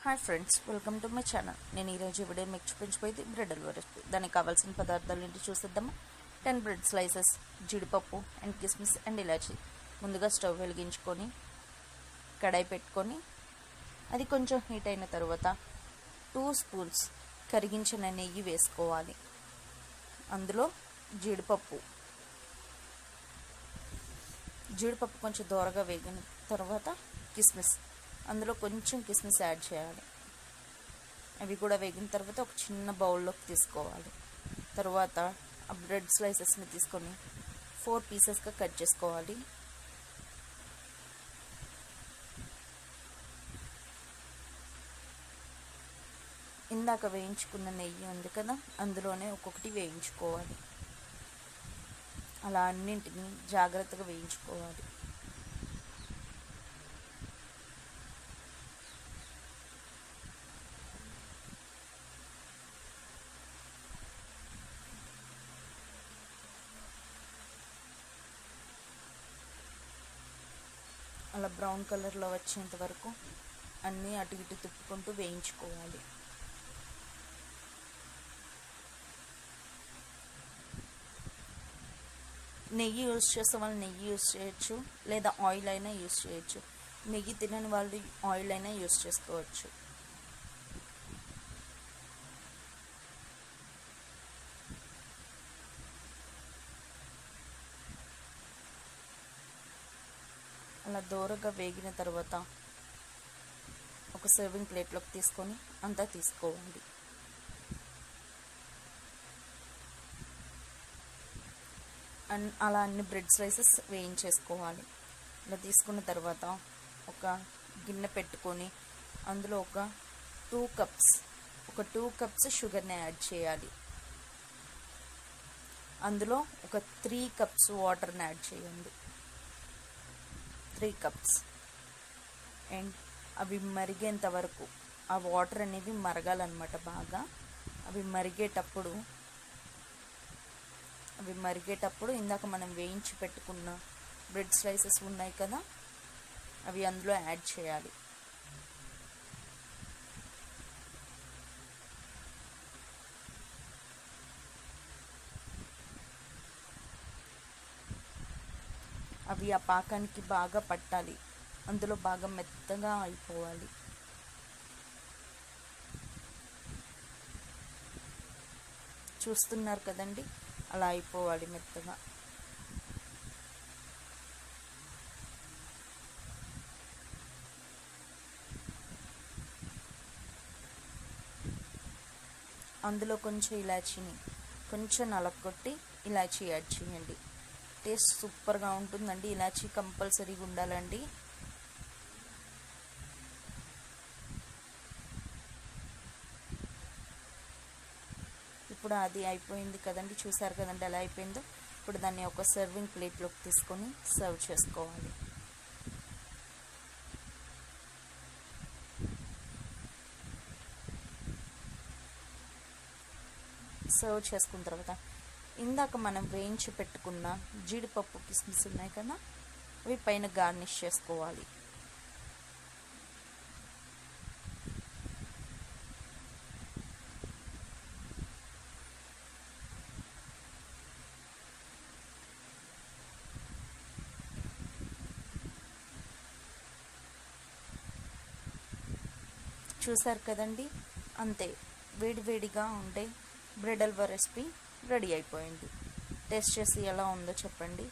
Hi friends, welcome to my channel. నేను ఈరోజు video మీకు చూపించబోయేది బ్రెడ్ హల్వా రెసిపీ. దానికి కావాల్సిన పదార్థాలు ఏంటి చూసేద్దామా. 10 బ్రెడ్ స్లైసెస్, జీడిపప్పు అండ్ కిస్మిస్ అండ్ ఇలాచి. ముందుగా స్టవ్ వెలిగించుకొని కడాయి పెట్టుకొని అది కొంచెం హీట్ అయిన తర్వాత 2 స్పూన్స్ కరిగించిన నెయ్యి వేసుకోవాలి. అందులో జీడిపప్పు కొంచెం దోరగా వేగిన తర్వాత కిస్మిస్, అందులో కొంచెం కిస్మిస్ యాడ్ చేయాలి. అవి కూడా వేగిన తర్వాత ఒక చిన్న బౌల్లోకి తీసుకోవాలి. తర్వాత ఆ బ్రెడ్ స్లైసెస్ని తీసుకొని 4 పీసెస్గా కట్ చేసుకోవాలి. ఇందాక వేయించుకున్న నెయ్యి ఉంది కదా, అందులోనే ఒక్కొక్కటి వేయించుకోవాలి. అలా అన్నింటినీ జాగ్రత్తగా వేయించుకోవాలి. అలా బ్రౌన్ కలర్లో వచ్చేంత వరకు అన్నీ అటు ఇటు తిప్పుకుంటూ వేయించుకోవాలి. నెయ్యి యూజ్ చేసే వాళ్ళు నెయ్యి యూజ్ చేయొచ్చు, లేదా ఆయిల్ అయినా యూజ్ చేయొచ్చు. నెయ్యి తినని వాళ్ళు ఆయిల్ అయినా యూజ్ చేసుకోవచ్చు. అలా దోరగా వేగిన తర్వాత ఒక సర్వింగ్ ప్లేట్లోకి తీసుకొని అంతా తీసుకోవాలి. అలా అన్ని బ్రెడ్ స్లైసెస్ వేయించేసుకోవాలి. ఇలా తీసుకున్న తర్వాత ఒక గిన్నె పెట్టుకొని అందులో ఒక 2 కప్స్ షుగర్ని యాడ్ చేయాలి. అందులో ఒక 3 కప్స్ వాటర్ని యాడ్ చేయండి. 3 కప్స్. అండ్ అవి మరిగేంత వరకు ఆ వాటర్ అనేవి మరగాలన్నమాట. బాగా అవి మరిగేటప్పుడు ఇందాక మనం వేయించి పెట్టుకున్న బ్రెడ్ స్లైసెస్ ఉన్నాయి కదా, అవి అందులో యాడ్ చేయాలి. అవి ఆ పాకానికి బాగా పట్టాలి, అందులో బాగా మెత్తగా అయిపోవాలి. చూస్తున్నారు కదండి, అలా అయిపోవాలి మెత్తగా. అందులో కొంచెం ఇలాచీని కొంచెం నలగొట్టి ఇలాచీ యాడ్ చేయండి. టేస్ట్ సూపర్గా ఉంటుందండి. ఇలాచీ కంపల్సరీగా ఉండాలండి. ఇప్పుడు అది అయిపోయింది కదండి, చూసారు కదండి ఎలా అయిపోయిందో. ఇప్పుడు దాన్ని ఒక సర్వింగ్ ప్లేట్లోకి తీసుకొని సర్వ్ చేసుకోవాలి. సర్వ్ చేసుకున్న తర్వాత ఇందాక మనం వేయించి పెట్టుకున్న జీడిపప్పు కిస్మిస్ ఉన్నాయి కదా, అవి పైన గార్నిష్ చేసుకోవాలి. చూసారు కదండి, అంతే. వేడివేడిగా ఉండే బ్రెడ్ హల్వా రెసిపీ రెడీ అయిపోయింది. టేస్ట్ చేసి ఎలా ఉందో చెప్పండి.